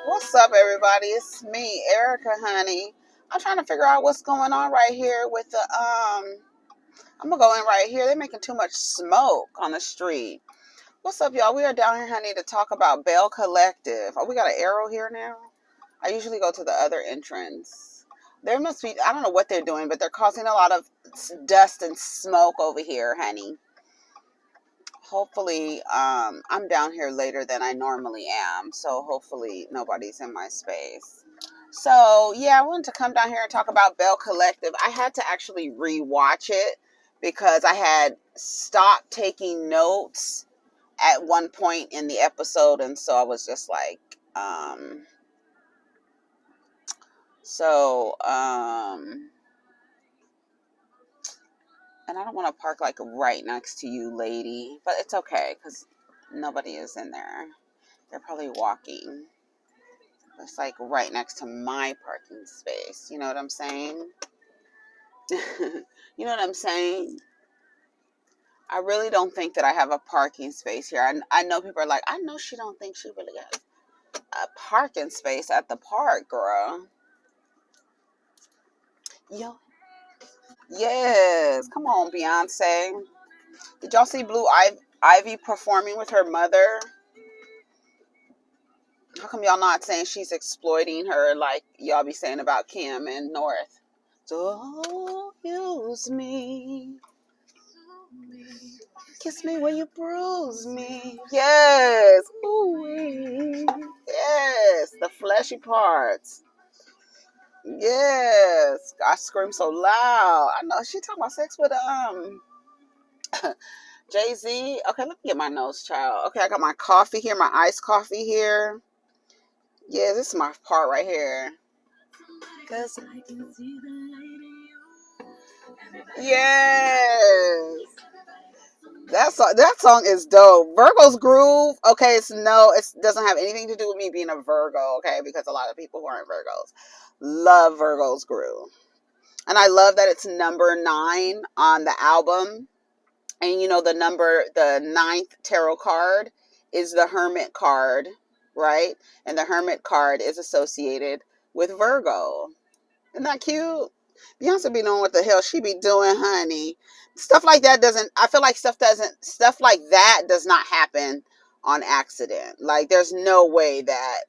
What's up, everybody? It's me, Erica, honey. I'm trying to figure out what's going on right here with the I'm gonna go in right here. They're making too much smoke on the street. What's up, y'all? We are down here, honey, to talk about Belle Collective. Oh, we got an arrow here now. I usually go to the other entrance. There must be, I don't know what they're doing, but they're causing a lot of dust and smoke over here, honey. Hopefully, I'm down here later than I normally am, so hopefully nobody's in my space. So, yeah, I wanted to come down here and talk about Belle Collective. I had to actually rewatch it because I had stopped taking notes at one point in the episode, and so I was just like, and I don't want to park like right next to you, lady, but it's okay because nobody is in there. They're probably walking. It's like right next to my parking space. You know what I'm saying? You know what I'm saying? I really don't think that I have a parking space here. I know people are like, I know she don't think she really has a parking space at the park, girl. Yo, yes. Come on, Beyonce. Did y'all see Blue Ivy performing with her mother? How come y'all not saying she's exploiting her like y'all be saying about Kim and North? Don't use me. Kiss me when you bruise me. Yes. Ooh-wee. Yes. The fleshy parts. Yes. I scream so loud. I know she talking about sex with Jay-Z. Okay, let me get my nose, child. Okay, I got my coffee here, my iced coffee here. Yeah, this is my part right here. Yes. That song is dope. Virgo's Groove. Okay, it doesn't have anything to do with me being a Virgo, okay? Because a lot of people who aren't Virgos love Virgo's Groove. And I love that it's number 9 on the album. And you know the ninth tarot card is the Hermit card, right? And the Hermit card is associated with Virgo. Isn't that cute? Beyonce be knowing what the hell she be doing, honey. Stuff like that I feel like stuff like that does not happen on accident. Like there's no way that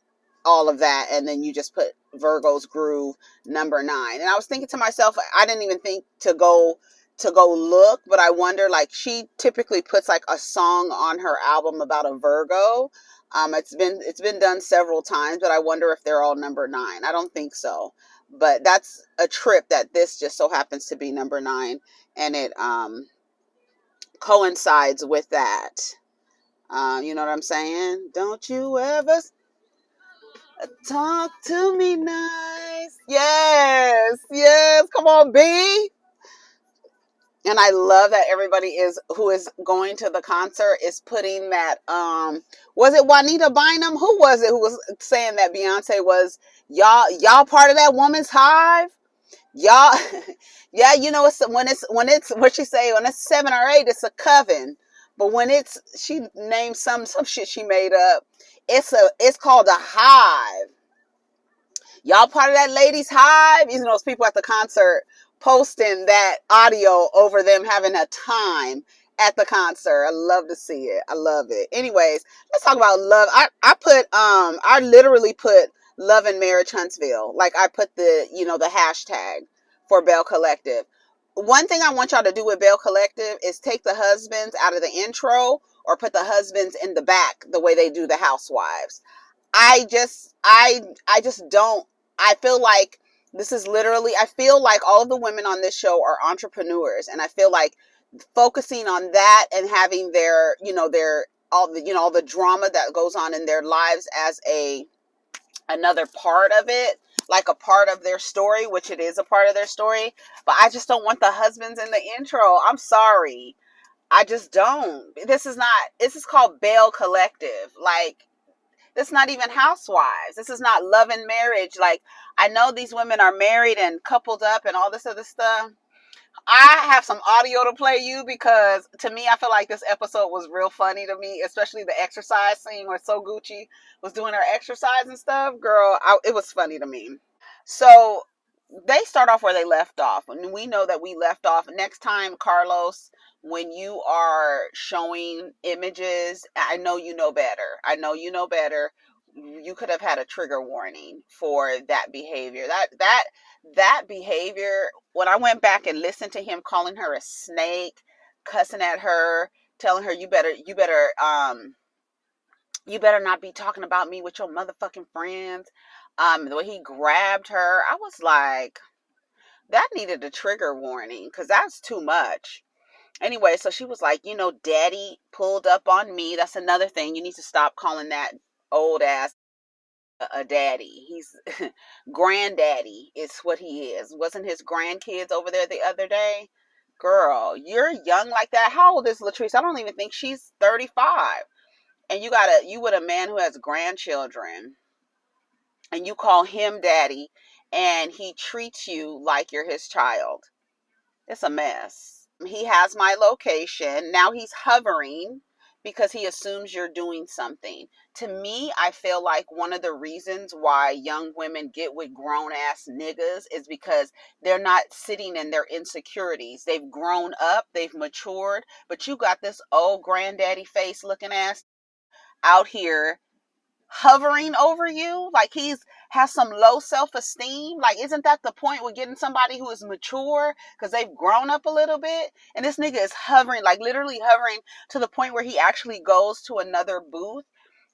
all of that and then you just put Virgo's Groove number 9. And I was thinking to myself, I didn't even think to go look, but I wonder, like, she typically puts like a song on her album about a Virgo. It's been done several times, but I wonder if they're all number 9. I don't think so. But that's a trip that this just so happens to be number 9, and it coincides with that. You know what I'm saying? Don't you ever talk to me nice. Yes, yes. Come on, B. And I love that everybody who is going to the concert is putting that. Was it Juanita Bynum? Who was it who was saying that Beyonce was y'all part of that woman's hive? Y'all, yeah, you know, when it's what she say, when it's 7 or 8, it's a coven. But when she named some shit she made up, it's called a hive. Y'all part of that ladies' hive? You know, those people at the concert posting that audio over them having a time at the concert. I love to see it. I love it. Anyways, let's talk about love. I literally put Love and Marriage Huntsville. Like I put the hashtag for Belle Collective. One thing I want y'all to do with Belle Collective is take the husbands out of the intro or put the husbands in the back the way they do the housewives. I just don't. I feel like I feel like all of the women on this show are entrepreneurs, and I feel like focusing on that and having all the drama that goes on in their lives as another part of it, like a part of their story, which it is a part of their story. But I just don't want the husbands in the intro. I'm sorry. I just don't. This is called Belle Collective. Like, this is not even housewives. This is not Love and Marriage. Like, I know these women are married and coupled up and all this other stuff, I have some audio to play you because to me, I feel like this episode was real funny to me, especially the exercise scene where Sogucci was doing her exercise and stuff. Girl, it was funny to me. So they start off where they left off. And we know that we left off. Next time, Carlos, when you are showing images, I know you know better. I know you know better. You could have had a trigger warning for that behavior. That behavior, when I went back and listened to him calling her a snake, cussing at her, telling her you better not be talking about me with your motherfucking friends. The way he grabbed her, I was like, that needed a trigger warning because that's too much. Anyway, so she was like, daddy pulled up on me. That's another thing. You need to stop calling that old ass a daddy. He's granddaddy is what he is. Wasn't his grandkids over there the other day? Girl, you're young like that. How old is Latrice? I don't even think she's 35. And you with a man who has grandchildren and you call him daddy and he treats you like you're his child. It's a mess. He has my location. Now he's hovering because he assumes you're doing something. To me, I feel like one of the reasons why young women get with grown ass niggas is because they're not sitting in their insecurities. They've grown up, they've matured, but you got this old granddaddy face looking ass out here hovering over you like he's has some low self-esteem. Like, isn't that the point with getting somebody who is mature because they've grown up a little bit? And this nigga is hovering, like literally hovering to the point where he actually goes to another booth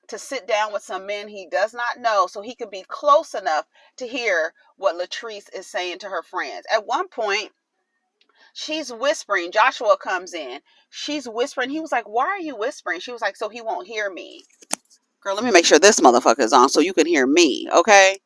to sit down with some men he does not know so he could be close enough to hear what Latrice is saying to her friends. At one point, she's whispering. Joshua comes in. She's whispering. He was like, why are you whispering? She was like, so he won't hear me. Girl, let me make sure this motherfucker is on so you can hear me, okay?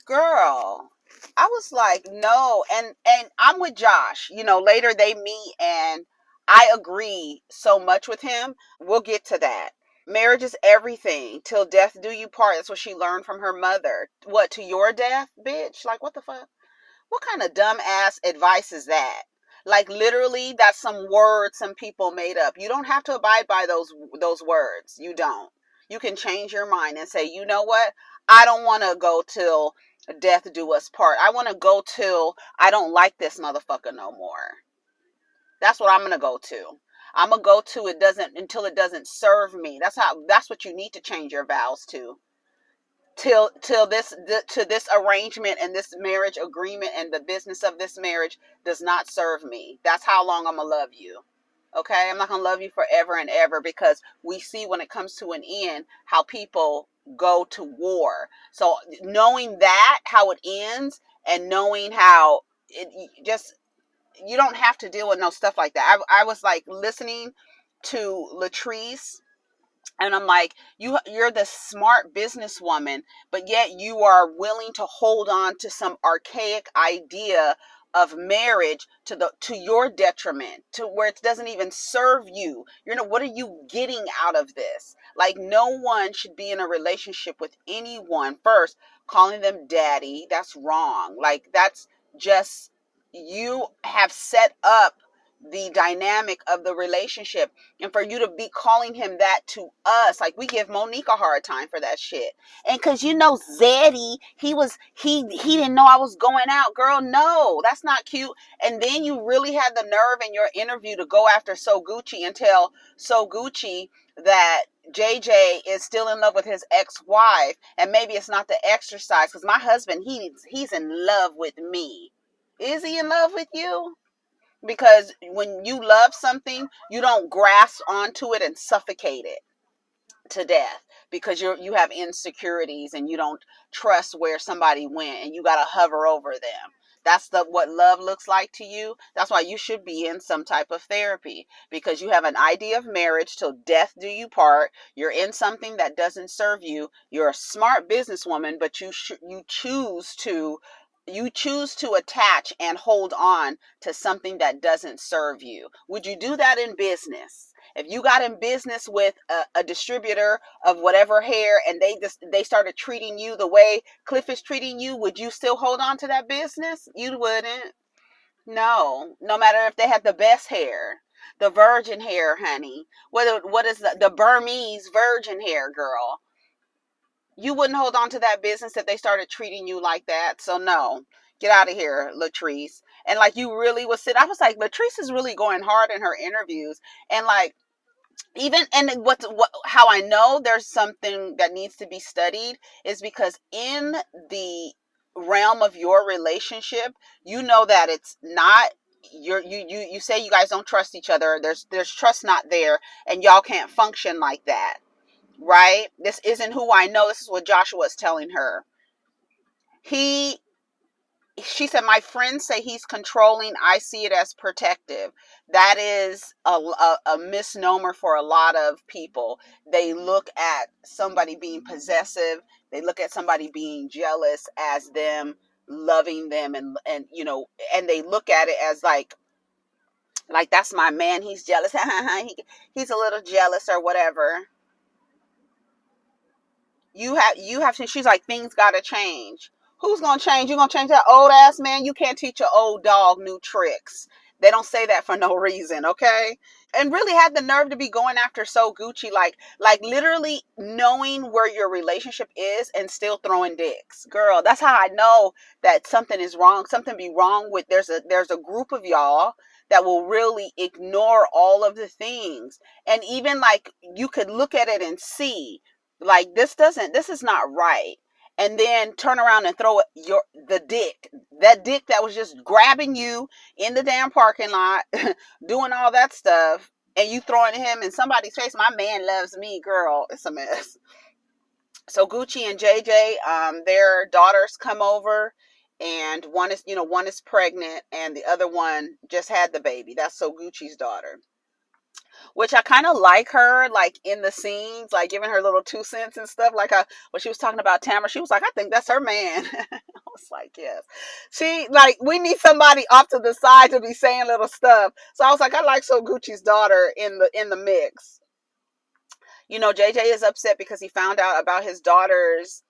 Girl, I was like, no. And I'm with Josh. Later they meet and I agree so much with him. We'll get to that. Marriage is everything. Till death do you part. That's what she learned from her mother. What, to your death, bitch? Like, what the fuck? What kind of dumb ass advice is that? Like, literally, that's some words some people made up. You don't have to abide by those words. You don't. You can change your mind and say, you know what? I don't want to go till death do us part. I want to go till I don't like this motherfucker no more. That's what I'm gonna go to. I'm gonna go to it doesn't until it doesn't serve me. That's what you need to change your vows to. Till this arrangement and this marriage agreement and the business of this marriage does not serve me. That's how long I'm gonna love you. Okay, I'm not gonna love you forever and ever because we see when it comes to an end how people go to war. So knowing that how it ends and knowing how it just you don't have to deal with no stuff like that. I was like listening to Latrice and I'm like, you're the smart businesswoman, but yet you are willing to hold on to some archaic idea of marriage to your detriment, to where it doesn't even serve you. What are you getting out of this? Like, no one should be in a relationship with anyone first calling them daddy. That's wrong. Like, that's just, you have set up the dynamic of the relationship, and for you to be calling him that to us, like, we give Monique a hard time for that shit. And because Zeddy, he didn't know I was going out. Girl, no, that's not cute. And then you really had the nerve in your interview to go after Sogucci and tell Sogucci that JJ is still in love with his ex-wife, and maybe it's not the exercise because my husband, he's in love with me. Is he in love with you? Because when you love something, you don't grasp onto it and suffocate it to death because you have insecurities and you don't trust where somebody went and you got to hover over them. That's what love looks like to you. That's why you should be in some type of therapy, because you have an idea of marriage till death do you part. You're in something that doesn't serve you. You're a smart businesswoman, but you choose to attach and hold on to something that doesn't serve you. Would you do that in business? If you got in business with a distributor of whatever hair and they started treating you the way Cliff is treating you, would you still hold on to that business? You wouldn't. No matter if they had the best hair, the virgin hair, honey. What is the Burmese virgin hair, girl? You wouldn't hold on to that business if they started treating you like that. So no, get out of here, Latrice. And like you really was sit. I was like, Latrice is really going hard in her interviews, and like even and what how I know there's something that needs to be studied is because in the realm of your relationship, you know that it's not you say you guys don't trust each other. There's trust not there, and y'all can't function like that, right? This isn't who I know. This is what Joshua was telling her. He she said, my friends say he's controlling. I see it as protective. That is a misnomer for a lot of people. They look at somebody being possessive. They look at somebody being jealous as them loving them, and you know, and they look at it as like that's my man. He's jealous. He's a little jealous or whatever. You have to. She's like, things gotta change. Who's gonna change? You gonna change that old ass man? You can't teach an old dog new tricks. They don't say that for no reason, okay? And really had the nerve to be going after Sogucci, like literally knowing where your relationship is and still throwing dicks. Girl, that's how I know that something is wrong. Something be wrong with there's a group of y'all that will really ignore all of the things. And even like you could look at it and see like this is not right, and then turn around and throw the dick, that dick that was just grabbing you in the damn parking lot doing all that stuff, and you throwing him in somebody's face. My man loves me. Girl, it's a mess. So Gucci and JJ, their daughters come over, and one is pregnant and the other one just had the baby. That's So Gucci's daughter, which I kind of like her, like in the scenes, like giving her little 2 cents and stuff. Like when she was talking about Tambra, she was like, I think that's her man. I was like, yes. She like, we need somebody off to the side to be saying little stuff. So I was like, I like So Gucci's daughter in the mix. You know, JJ is upset because he found out about his daughter's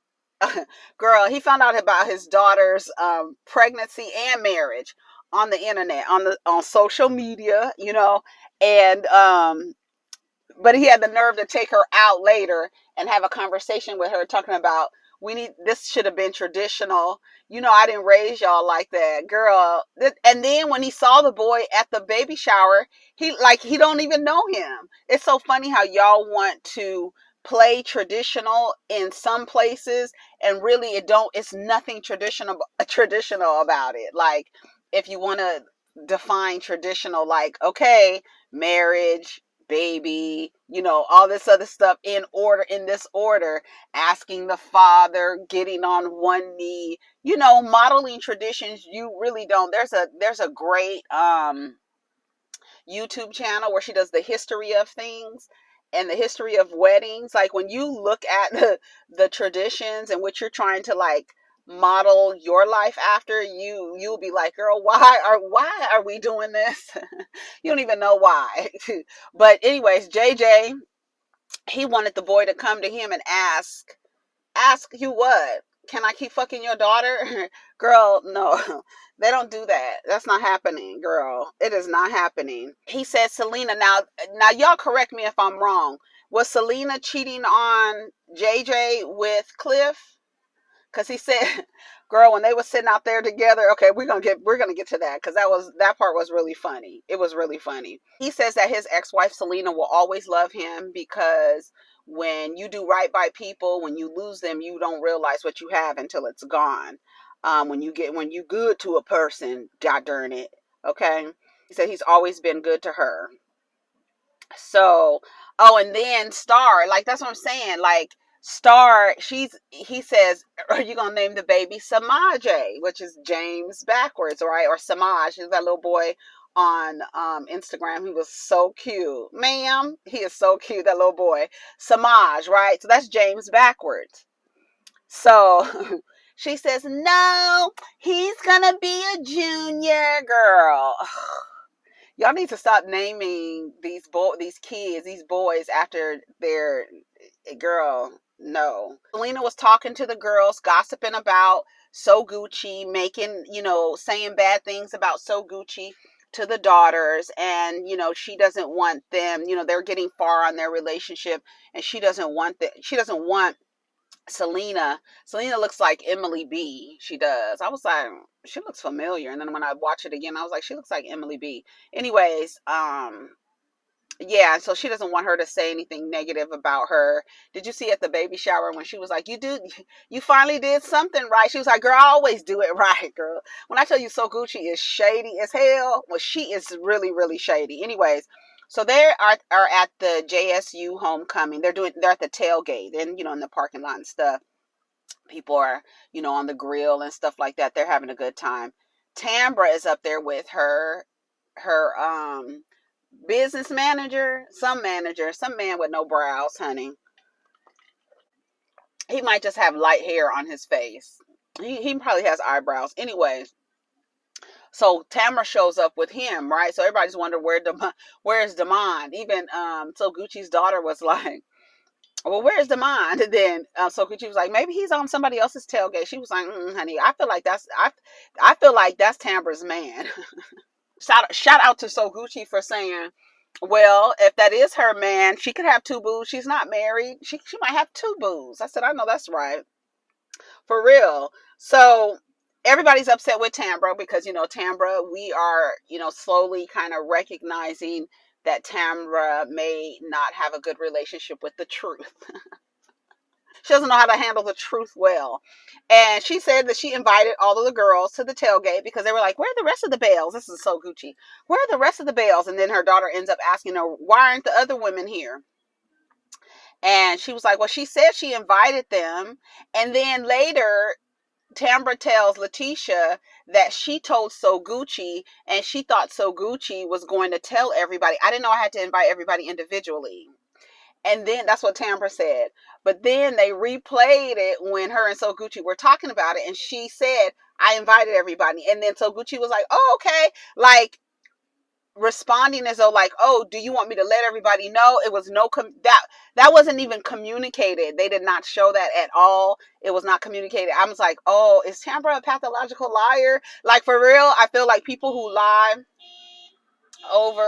girl. He found out about his daughter's pregnancy and marriage on the internet, on social media. You know, and but he had the nerve to take her out later and have a conversation with her talking about, we need, this should have been traditional. You know, I didn't raise y'all like that, girl. And then when he saw the boy at the baby shower, he don't even know him. It's so funny how y'all want to play traditional in some places, and really it's nothing traditional about it. Like, if you want to define traditional, like, okay, marriage, baby, you know, all this other stuff in this order, asking the father, getting on one knee, you know, modeling traditions. You really don't. There's a great YouTube channel where she does the history of things and the history of weddings. Like when you look at the traditions and what you're trying to like model your life after, you'll be like, girl, why are we doing this? You don't even know why. But anyways, JJ, he wanted the boy to come to him and ask you, what, can I keep fucking your daughter? Girl, no. They don't do that. That's not happening, girl. It is not happening. He said Selena. Now y'all correct me if I'm wrong. Was Selena cheating on JJ with Cliff? Because he said, girl, when they were sitting out there together, okay, we're gonna get to that, because that part was really funny. It was really funny. He says that his ex-wife Selena will always love him, because when you do right by people, when you lose them, you don't realize what you have until it's gone. When you good to a person, god darn it, okay. He said he's always been good to her. So, oh, and then Star, like that's what I'm saying. Like Star, he says, are you gonna name the baby Samaje, which is James backwards, right? Or Samaj, is that little boy on Instagram. He was so cute, ma'am. He is so cute, that little boy, Samaj, right? So that's James backwards. So she says, no, he's gonna be a junior, girl. Y'all need to stop naming these kids, these boys, after their girl. No. Selena was talking to the girls, gossiping about Sogucci, making, saying bad things about Sogucci to the daughters. And, she doesn't want them, they're getting far on their relationship, and she doesn't want that. She doesn't want Selena. Selena looks like Emily B. She does. I was like, she looks familiar. And then when I watch it again, I was like, she looks like Emily B. Anyways, yeah, so she doesn't want her to say anything negative about her. Did you see at the baby shower when she was like, you finally did something right? She was like, girl, I always do it right, girl. When I tell you Sogucci is shady as hell, well, she is really, really shady. Anyways, so they are at the JSU homecoming. They're at the tailgate and, in the parking lot and stuff. People are, on the grill and stuff like that. They're having a good time. Tambra is up there with her business manager, some man with no brows, honey. He might just have light hair on his face. He probably has eyebrows. Anyways, so Tamara shows up with him, right? So everybody's wondering where's Damon? Even so Gucci's daughter was like, well, where's Damon? And then so Gucci was like, maybe he's on somebody else's tailgate. She was like, honey, I feel like that's Tamara's man. Shout out to Sogucci for saying, well, if that is her man, she could have two boos. She's not married. She might have two boos. I said, I know that's right. For real. So everybody's upset with Tambra because, Tambra, we are, slowly kind of recognizing that Tambra may not have a good relationship with the truth. She doesn't know how to handle the truth well. And she said that she invited all of the girls to the tailgate because they were like, where are the rest of the Bells? This is so Gucci. Where are the rest of the Bells? And then her daughter ends up asking her, why aren't the other women here? And she was like, well, she said she invited them. And then later, Tambra tells Letitia that she told Sogucci and she thought Sogucci was going to tell everybody. I didn't know I had to invite everybody individually. And then that's what Tambra said. But then they replayed it when her and Sogucci were talking about it. And she said, I invited everybody. And then Sogucci was like, oh, okay. Like responding as though like, oh, do you want me to let everybody know? It was that wasn't even communicated. They did not show that at all. It was not communicated. I was like, oh, is Tambra a pathological liar? Like for real, I feel like people who lie over,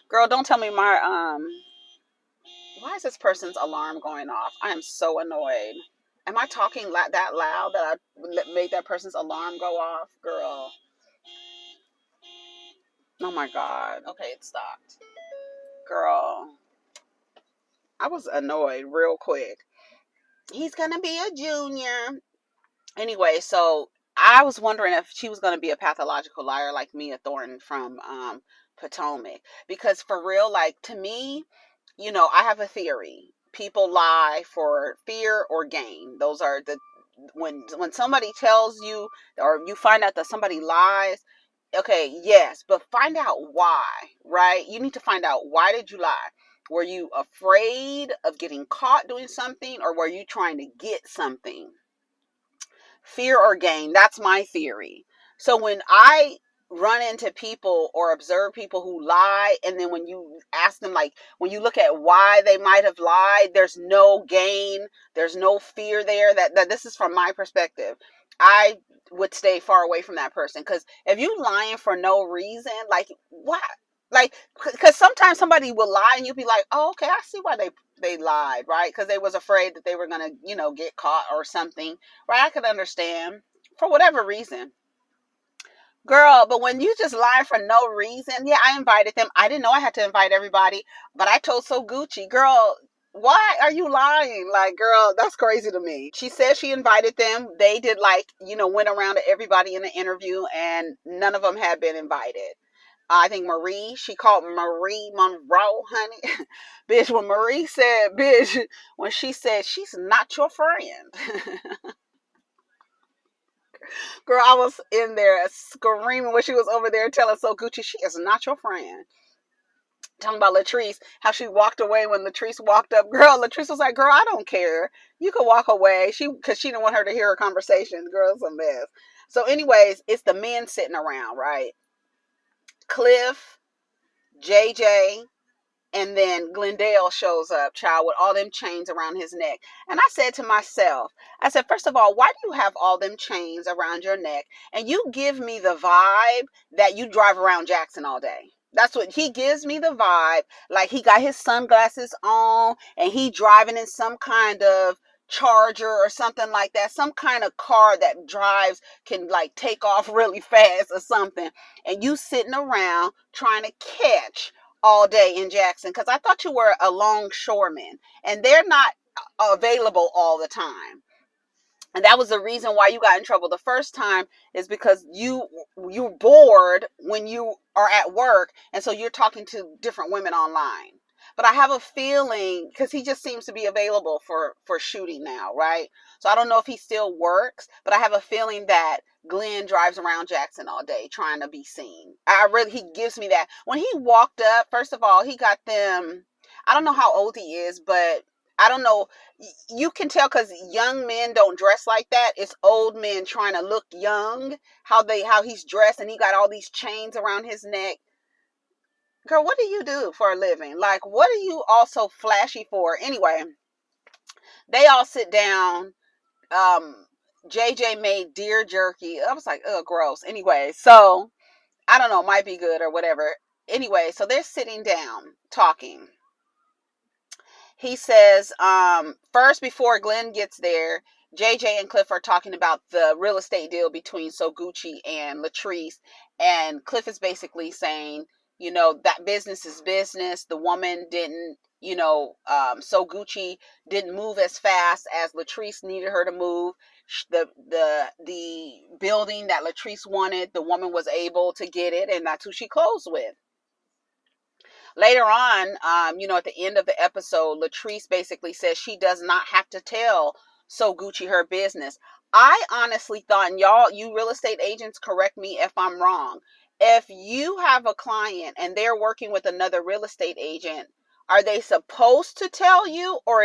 girl, don't tell me why is this person's alarm going off? I am so annoyed. Am I talking that loud that I made that person's alarm go off? Girl. Oh my God. Okay, it stopped. Girl. I was annoyed real quick. He's going to be a junior. Anyway, so I was wondering if she was going to be a pathological liar like Mia Thornton from Potomac. Because for real, like to me, I have a theory. People lie for fear or gain. Those are when somebody tells you or you find out that somebody lies, okay, yes, but find out why, right? You need to find out, why did you lie? Were you afraid of getting caught doing something, or were you trying to get something? Fear or gain, that's my theory. So when I run into people or observe people who lie, and then when you ask them, like when you look at why they might have lied, there's no gain, there's no fear there. That this is from my perspective. I would stay far away from that person, because if you lying for no reason, like what? Like, because sometimes somebody will lie and you'll be like, oh, okay, I see why they lied, right? Because they was afraid that they were gonna, get caught or something, right? I could understand for whatever reason. Girl, but when you just lie for no reason, yeah, I invited them. I didn't know I had to invite everybody, but I told Sogucci, girl, why are you lying? Like, girl, that's crazy to me. She said she invited them. They did, like, went around to everybody in the interview, and none of them had been invited. I think she called Marie Monroe, honey. Bitch, when she said she's not your friend. Girl, I was in there screaming when she was over there telling Sogucci she is not your friend. Talking about Latrice, how she walked away when Latrice walked up. Girl, Latrice was like, girl, I don't care. You can walk away. Because she didn't want her to hear her conversation. Girl, it's a mess. So anyways, it's the men sitting around, right? Cliff, JJ, And then Glendale shows up, child, with all them chains around his neck. And I said to myself, I said, first of all, why do you have all them chains around your neck? And you give me the vibe that you drive around Jackson all day. That's what he gives me, the vibe. Like he got his sunglasses on and he driving in some kind of Charger or something like that, some kind of car that drives, can like take off really fast or something, and you sitting around trying to catch all day in Jackson, because I thought you were a longshoreman and they're not available all the time. And that was the reason why you got in trouble the first time, is because you're bored when you are at work, and so you're talking to different women online. But I have a feeling, because he just seems to be available for shooting now, right? So I don't know if he still works, but I have a feeling that Glenn drives around Jackson all day trying to be seen. He gives me that. When he walked up, first of all, he got them. I don't know how old he is, but I don't know. You can tell because young men don't dress like that. It's old men trying to look young. How he's dressed, and he got all these chains around his neck. Girl, what do you do for a living? Like, what are you all so flashy for? Anyway, they all sit down. JJ made deer jerky. I was like, oh, gross. Anyway, so I don't know, might be good or whatever. Anyway, so they're sitting down talking. He says, first, before Glenn gets there, JJ and Cliff are talking about the real estate deal between Sogucci and Latrice. And Cliff is basically saying, that business is business. The woman didn't, Sogucci didn't move as fast as Latrice needed her to move. The building that Latrice wanted, the woman was able to get it, and that's who she closed with. Later on, at the end of the episode, Latrice basically says she does not have to tell Sogucci her business. I honestly thought, and y'all, you real estate agents, correct me if I'm wrong. If you have a client and they're working with another real estate agent, are they supposed to tell you, or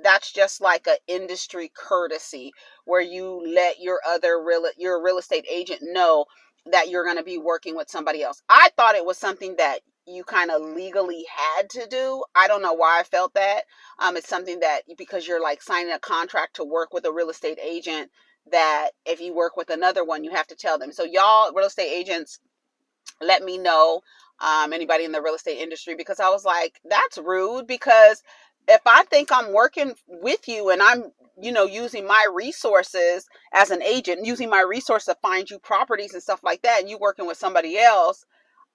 that's just like an industry courtesy where you let your real estate agent know that you're going to be working with somebody else? I thought it was something that you kind of legally had to do. I don't know why I felt that. It's something that, because you're like signing a contract to work with a real estate agent, that if you work with another one, you have to tell them. So y'all real estate agents, let me know, anybody in the real estate industry, because I was like, that's rude. Because if I think I'm working with you and I'm, using my resources as an agent, using my resource to find you properties and stuff like that, and you working with somebody else,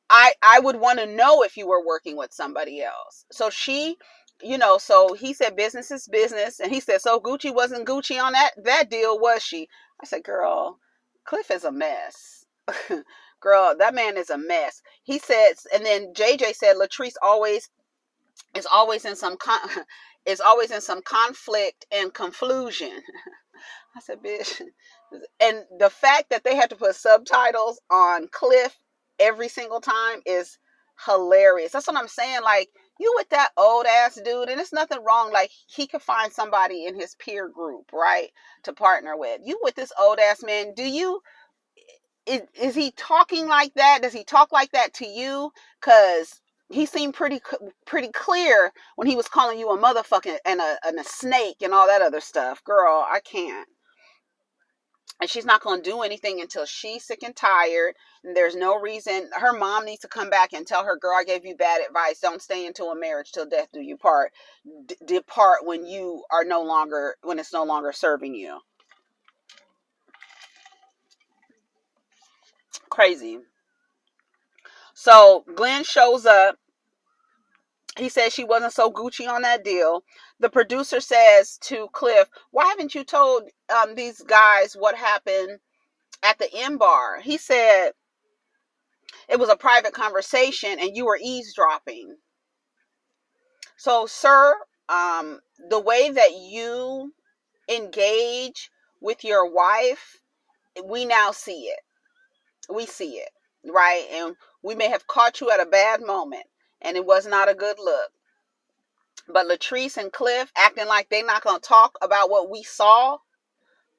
I would want to know if you were working with somebody else. So so he said business is business. And he said, so Gucci wasn't Gucci on that deal, was she? I said, girl, Cliff is a mess. Girl, that man is a mess. He said, and then JJ said, Latrice is always in some conflict and confusion. I said, bitch. And the fact that they had to put subtitles on Cliff every single time is hilarious. That's what I'm saying. Like, you with that old ass dude, and it's nothing wrong. Like, he could find somebody in his peer group, right, to partner with. You with this old ass man, is he talking like that? Does he talk like that to you? Because he seemed pretty clear when he was calling you a motherfucking and a snake and all that other stuff. Girl, I can't. And she's not going to do anything until she's sick and tired. And there's no reason. Her mom needs to come back and tell her, girl, I gave you bad advice. Don't stay into a marriage till death do you part. Depart when it's no longer serving you. Crazy. So Glenn shows up. He says she wasn't so Gucci on that deal. The producer says to Cliff, why haven't you told these guys what happened at the M bar? He said it was a private conversation and you were eavesdropping. So, sir, the way that you engage with your wife, we now see it. We see it, right? And we may have caught you at a bad moment, and it was not a good look. But Latrice and Cliff acting like they're not going to talk about what we saw,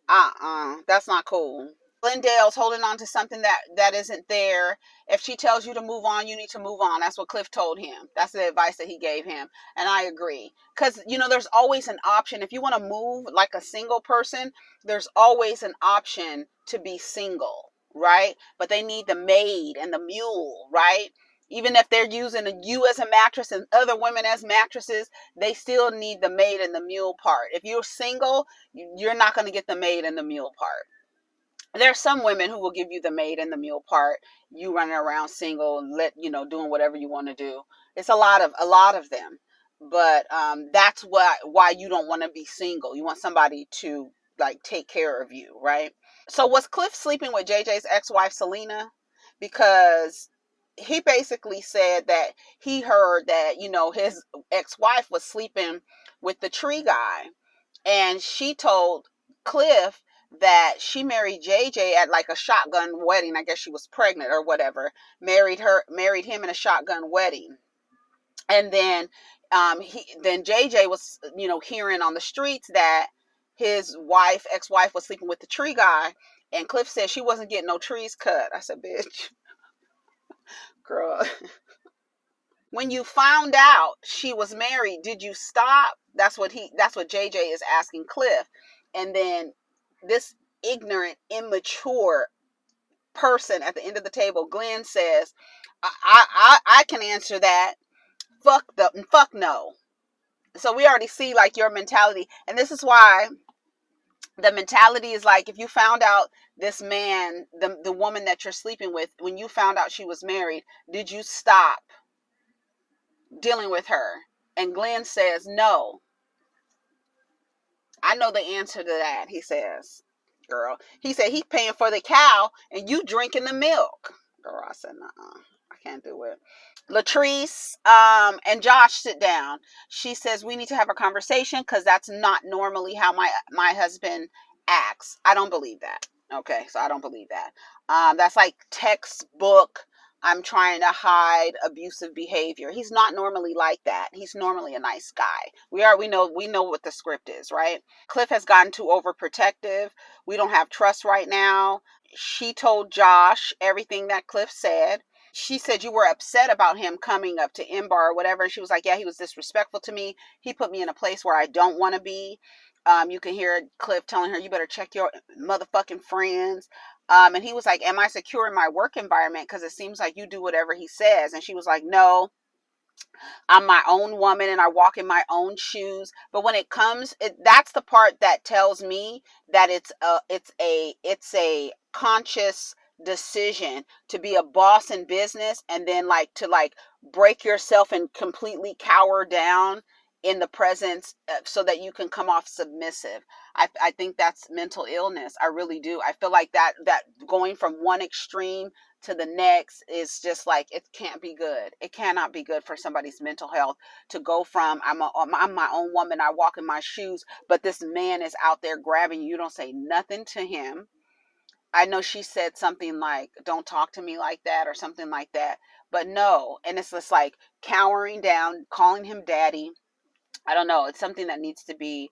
that's not cool. Glendale's holding on to something that isn't there. If she tells you to move on, you need to move on. That's what Cliff told him. That's the advice that he gave him. And I agree. Because, there's always an option. If you want to move like a single person, there's always an option to be single, right? But they need the maid and the mule, right? Even if they're using you as a mattress and other women as mattresses, they still need the maid and the mule part. If you're single, you're not going to get the maid and the mule part. There's some women who will give you the maid and the mule part. You running around single, doing whatever you want to do. It's a lot of them, but that's why you don't want to be single. You want somebody to like take care of you, right? So was Cliff sleeping with JJ's ex-wife Selena? Because he basically said that he heard that his ex-wife was sleeping with the tree guy, and she told Cliff that she married JJ at like a shotgun wedding. I guess she was pregnant or whatever. Married him in a shotgun wedding. And then then JJ was, hearing on the streets that his ex-wife was sleeping with the tree guy, and Cliff said she wasn't getting no trees cut. I said, bitch, girl. When you found out she was married, did you stop? That's what JJ is asking Cliff. And then this ignorant, immature person at the end of the table, Glenn, says, I can answer that. Fuck no. So we already see like your mentality. And this is why the mentality is like, if you found out this man, the woman that you're sleeping with, when you found out she was married, did you stop dealing with her? And Glenn says, no. I know the answer to that, he says. Girl, he said he's paying for the cow and you drinking the milk. Girl, I said, nuh-uh, I can't do it. Latrice and Josh sit down. She says we need to have a conversation because that's not normally how my husband acts. I don't believe that. Okay, so I don't believe that. That's like textbook. I'm trying to hide abusive behavior. He's not normally like that. He's normally a nice guy. We know what the script is, right? Cliff has gotten too overprotective. We don't have trust right now. She told Josh everything that Cliff said. She said you were upset about him coming up to Embar or whatever. And she was like, yeah, he was disrespectful to me. He put me in a place where I don't want to be. You can hear Cliff telling her, you better check your motherfucking friends. And he was like, am I secure in my work environment? Because it seems like you do whatever he says. And she was like, no, I'm my own woman and I walk in my own shoes. But when it comes, that's the part that tells me that it's a conscious decision to be a boss in business, and then like to like break yourself and completely cower down in the presence so that you can come off submissive. I think that's mental illness. I really do. I feel like that going from one extreme to the next is just like, it can't be good. It cannot be good for somebody's mental health to go from I'm my own woman, I walk in my shoes, but this man is out there grabbing you. You don't say nothing to him. I know she said something like, don't talk to me like that or something like that. But no. And it's just like cowering down, calling him daddy. I don't know. It's something that needs to be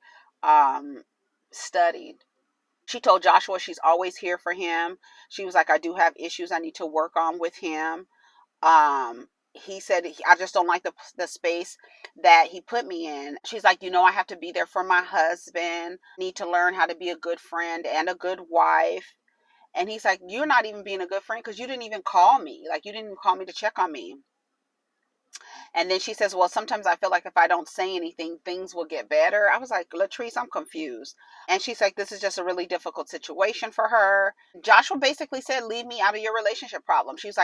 studied. She told Joshua she's always here for him. She was like, I do have issues I need to work on with him. He said, I just don't like the space that he put me in. She's like, I have to be there for my husband. Need to learn how to be a good friend and a good wife. And he's like, you're not even being a good friend because you didn't even call me. Like, you didn't even call me to check on me. And then she says, well, sometimes I feel like if I don't say anything, things will get better. I was like, Latrice, I'm confused. And she's like, this is just a really difficult situation for her. Joshua basically said, leave me out of your relationship problem. She was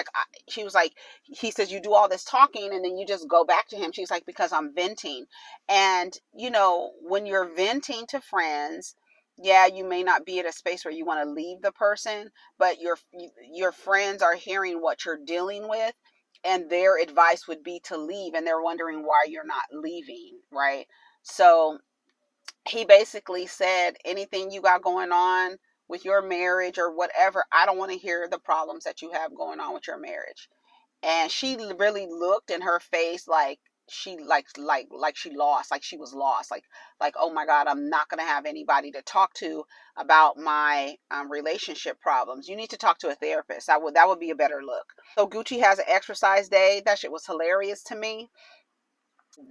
like, he says, you do all this talking and then you just go back to him. She's like, because I'm venting. And, when you're venting to friends, yeah, you may not be at a space where you want to leave the person, but your friends are hearing what you're dealing with, and their advice would be to leave, and they're wondering why you're not leaving, right? So he basically said, anything you got going on with your marriage or whatever, I don't want to hear the problems that you have going on with your marriage. And she really looked in her face like she like she lost, like she was lost, like oh my God, I'm not gonna have anybody to talk to about my relationship problems. You need to talk to a therapist. That would be a better look. So Gucci has an exercise day. That shit was hilarious to me.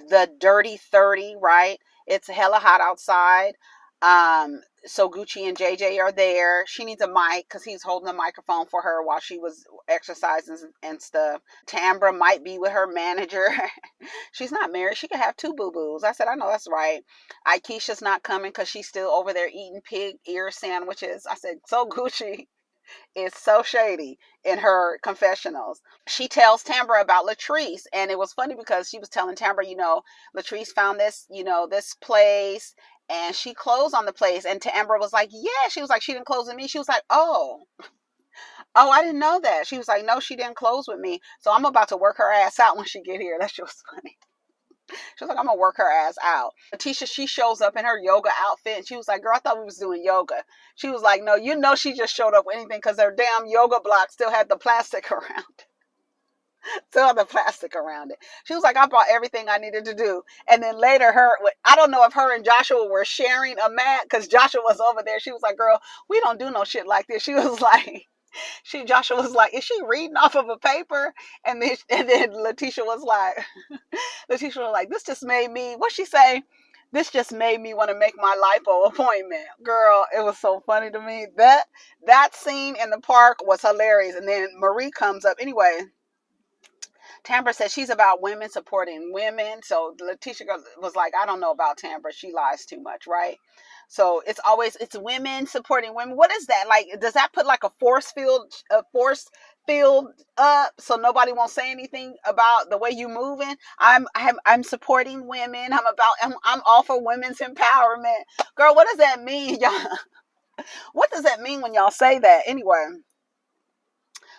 The Dirty 30, right? It's hella hot outside. So Gucci and JJ are there. She needs a mic because he's holding the microphone for her while she was exercising and stuff. Tambra might be with her manager. She's not married. She could have two boo-boos. I said, I know that's right. Aikisha's not coming because she's still over there eating pig ear sandwiches. I said, so Gucci is so shady in her confessionals. She tells Tambra about Latrice, and it was funny because she was telling Tambra, Latrice found this, this place, and she closed on the place, and Tambra was like, yeah, she was like, she didn't close with me. She was like, oh, I didn't know that. She was like, no, she didn't close with me, so I'm about to work her ass out when she get here. That shit was funny. She was like, I'm gonna work her ass out. Letitia, she shows up in her yoga outfit, and she was like, girl, I thought we was doing yoga. She was like, no, she just showed up with anything because her damn yoga block still had the plastic around it. Still had the plastic around it. She was like, I brought everything I needed to do. And then later, I don't know if her and Joshua were sharing a mat because Joshua was over there. She was like, girl, we don't do no shit like this. She was like, Joshua was like, is she reading off of a paper? And then Letitia was like, this just made me, what'd she say? This just made me want to make my lipo appointment. Girl, it was so funny to me. That scene in the park was hilarious. And then Marie comes up. Anyway, Tambra says she's about women supporting women. So Letitia was like, I don't know about Tambra. She lies too much, right? So it's women supporting women. What is that? Like, does that put like a force field up so nobody won't say anything about the way you moving? I'm supporting women. I'm all for women's empowerment. Girl, what does that mean, y'all? What does that mean when y'all say that? Anyway.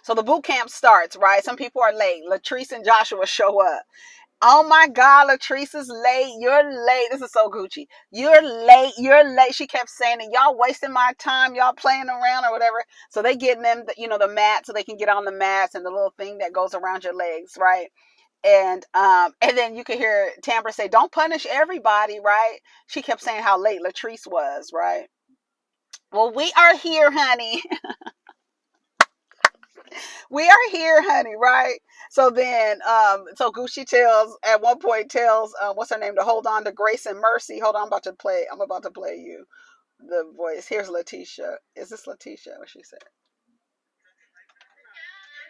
So the boot camp starts, right? Some people are late. Latrice and Joshua show up. Oh my God, Latrice is late. You're late. This is so Gucci. You're late. You're late. She kept saying it. Y'all wasting my time. Y'all playing around or whatever. So they getting them, the mat so they can get on the mats and the little thing that goes around your legs, right? And then you could hear Tambra say, "Don't punish everybody," right? She kept saying how late Latrice was, right? Well, we are here, honey. We are here, honey, right? So then, so Gucci at one point tells, what's her name, to hold on to Grace and Mercy. Hold on, I'm about to play you the voice. Here's Letitia. Is this Letitia? What she said?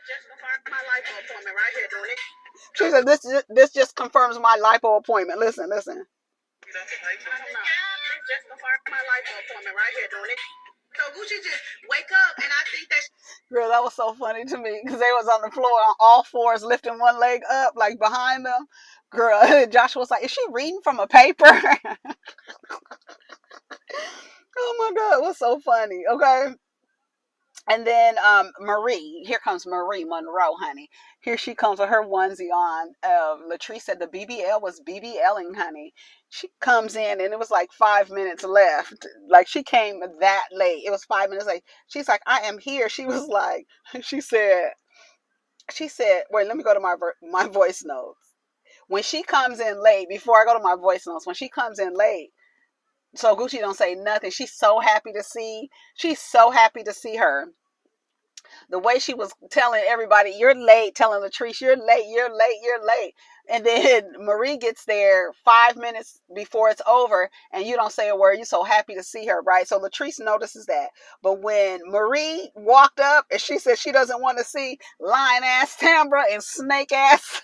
Just confirmed my lipo appointment right here, doing it. She said, this just confirms my lipo appointment. Listen. Just confirmed my lipo appointment right here, doing it. So Gucci just wake up, and I think that. Girl, that was so funny to me because they was on the floor on all fours, lifting one leg up, like behind them. Girl, Josh was like, "Is she reading from a paper?" Oh my God, it was so funny. Okay. And then Marie, here comes Marie Monroe, honey. Here she comes with her onesie on. Latrice said the BBL was BBLing, honey. She comes in and it was like 5 minutes left. Like she came that late. It was 5 minutes late. She's like, I am here. She was like, she said, wait, let me go to my voice notes. When she comes in late, before I go to my voice notes, when she comes in late, so Gucci don't say nothing. She's so happy to see her. The way she was telling everybody, you're late, telling Latrice, you're late. And then Marie gets there 5 minutes before it's over, and you don't say a word. You're so happy to see her, right? So Latrice notices that. But when Marie walked up and she said she doesn't want to see lion ass Tambra and snake ass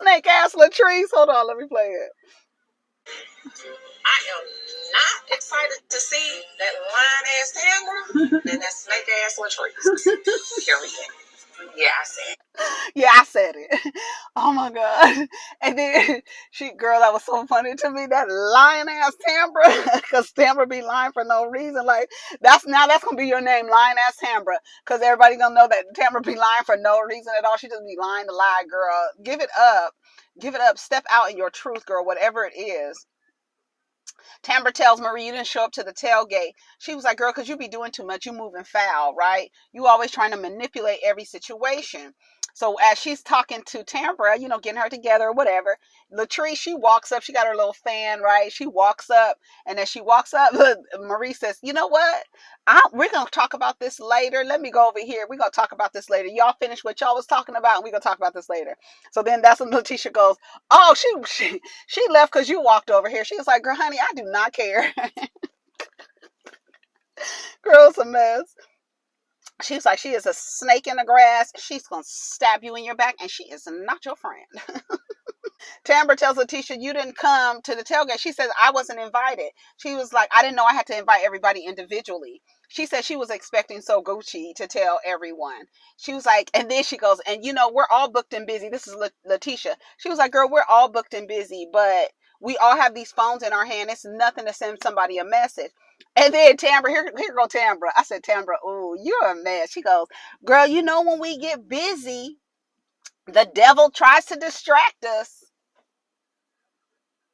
Latrice. Hold on, let me play it. I am not excited to see that lion ass Tambra and that snake ass Latrice. Here we go. Yeah, I said it. Oh my God. And then that was so funny to me, that lion ass Tambra, because Tambra be lying for no reason. Like that's gonna be your name, lion ass Tambra, because everybody gonna know that Tambra be lying for no reason at all. She just be lying to lie, girl. Give it up. Step out in your truth, girl, whatever it is. Tambra tells Marie, you didn't show up to the tailgate. She was like, girl, because you be doing too much. You moving foul, right? You always trying to manipulate every situation. So as she's talking to Tambra, getting her together or whatever, Latrice, she walks up. She got her little fan, right? She walks up, and as she walks up, Marie says, "You know what? We're gonna talk about this later. Let me go over here. We're gonna talk about this later. Y'all finish what y'all was talking about, and we're gonna talk about this later." So then that's when Letitia goes, "Oh, she left because you walked over here." She was like, "Girl, honey, I do not care." Girl, it's a mess. She was like, "She is a snake in the grass. She's gonna stab you in your back, and she is not your friend." Tambra tells Letitia, "You didn't come to the tailgate." She says, "I wasn't invited." She was like, "I didn't know I had to invite everybody individually." She said she was expecting Sogucci to tell everyone. She was like, and then she goes, "And we're all booked and busy." This is Letitia. She was like, "Girl, we're all booked and busy, but we all have these phones in our hand. It's nothing to send somebody a message." And then Tambra, here go Tambra. I said, "Tambra, ooh, you're a mess." She goes, "Girl, when we get busy, the devil tries to distract us."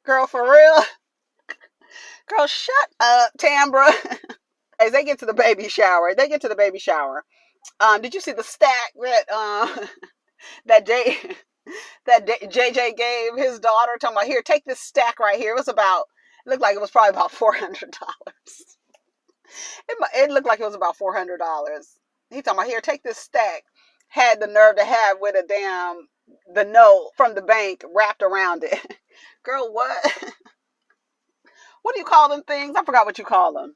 Girl, for real? Girl, shut up, Tambra. They get to the baby shower. Did you see the stack that J that JJ gave his daughter? Talking about, "Here, take this stack right here." It looked like it was probably about $400. It looked like it was about $400. He talking about, "Here, take this stack." Had the nerve to have with the note from the bank wrapped around it. Girl, what? What do you call them things? I forgot what you call them.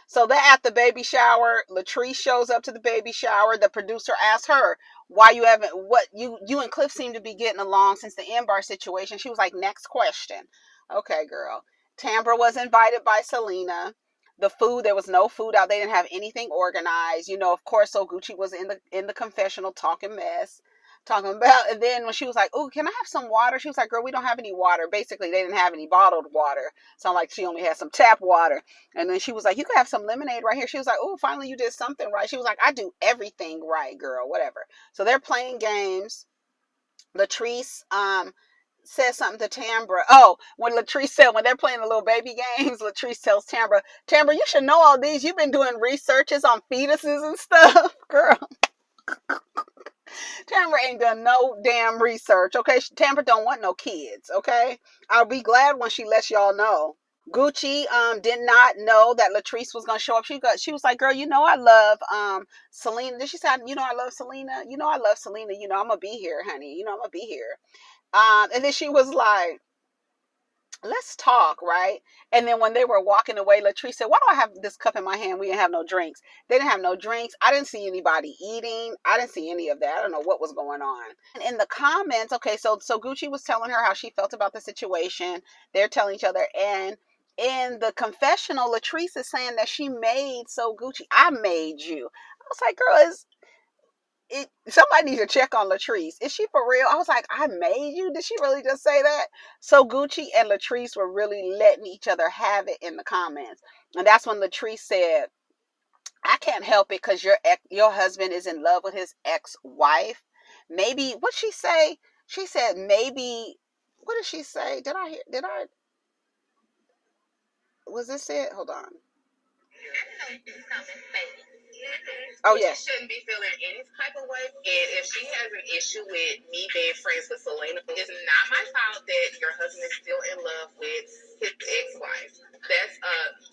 So they're at the baby shower. Latrice shows up to the baby shower. The producer asks her, "Why you haven't, what, you and Cliff seem to be getting along since the Bar situation." She was like, "Next question." Okay, girl. Tambra was invited by Selena. The food, there was no food out. They didn't have anything organized. Of course, Sogucci was in the confessional talking mess. Talking about, and then when she was like, "Oh, can I have some water?" She was like, "Girl, we don't have any water." Basically, they didn't have any bottled water. Sound like she only had some tap water. And then she was like, "You could have some lemonade right here." She was like, "Oh, finally you did something right." She was like, "I do everything right, girl, whatever." So they're playing games. Latrice says something to Tambra. Oh, when Latrice said, when they're playing the little baby games, Latrice tells Tambra, "Tambra, you should know all these. You've been doing researches on fetuses and stuff." Girl, Tambra ain't done no damn research, okay? Tambra don't want no kids, okay? I'll be glad when she lets y'all know. Gucci did not know that Latrice was gonna show up. She was like, "Girl, I love Selena." Did she say, "I love Selena? I love Selena. I'm gonna be here, honey. I'm gonna be here." And then she was like, "Let's talk, right?" And then when they were walking away, Latrice said, "Why do I have this cup in my hand? We didn't have no drinks." They didn't have no drinks. I didn't see anybody eating. I didn't see any of that. I don't know what was going on. And in the comments, okay, so Gucci was telling her how she felt about the situation. They're telling each other, and in the confessional, Latrice is saying that she made Gucci. "I made you." I was like, "Girl, somebody needs to check on Latrice. Is she for real?" I was like, "I made you." Did she really just say that? So Gucci and Latrice were really letting each other have it in the comments. And that's when Latrice said, "I can't help it because your husband is in love with his ex-wife." Maybe, what she say? She said, maybe, what did she say? Was this it? Hold on. Oh, yeah. She shouldn't be feeling any type of way. And if she has an issue with me being friends with Selena, it's not my fault that your husband is still in love with his ex-wife. That's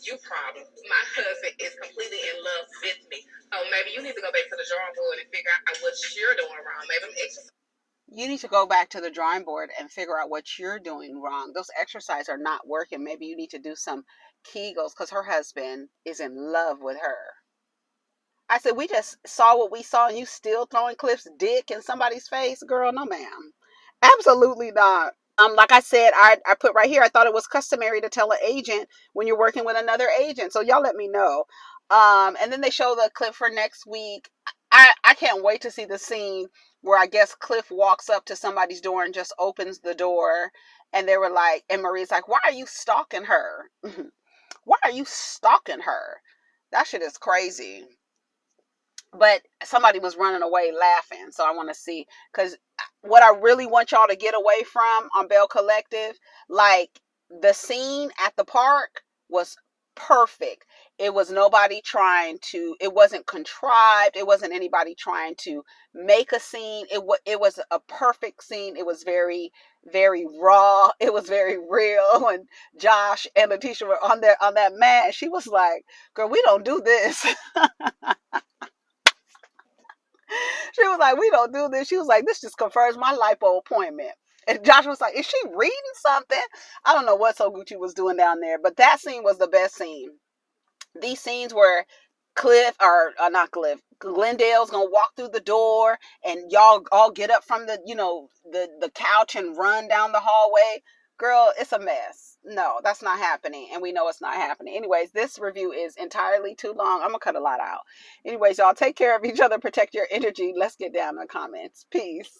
you problem. My husband is completely in love with me. So maybe you need to go back to the drawing board and figure out what you're doing wrong. Maybe you need to go back to the drawing board and figure out what you're doing wrong. Those exercises are not working. Maybe you need to do some Kegels because her husband is in love with her. I said, "We just saw what we saw and you still throwing Cliff's dick in somebody's face?" Girl, no ma'am. Absolutely not. Like I said, I put right here, I thought it was customary to tell an agent when you're working with another agent. So y'all let me know. And then they show the clip for next week. I can't wait to see the scene where I guess Cliff walks up to somebody's door and just opens the door. And they were like, and Marie's like, "Why are you stalking her?" Why are you stalking her? That shit is crazy. But somebody was running away laughing, so I want to see, because what I really want y'all to get away from on Belle Collective, like, the scene at the park was perfect. It was nobody trying to, it wasn't contrived. It wasn't anybody trying to make a scene. It was a perfect scene. It was very, very raw. It was very real. When Josh and Latrice were on there on that mat, she was like, girl, we don't do this. She was like, we don't do this. She was like, this just confirms my lipo appointment. And Josh was like, is she reading something? I don't know what Sogucci was doing down there, but that scene was the best scene. These scenes where Cliff, or not Cliff, Glendale's gonna walk through the door and y'all all get up from the, the couch and run down the hallway. Girl, it's a mess. No, that's not happening. And we know it's not happening. Anyways, this review is entirely too long. I'm gonna cut a lot out. Anyways, y'all take care of each other, protect your energy. Let's get down in the comments. Peace.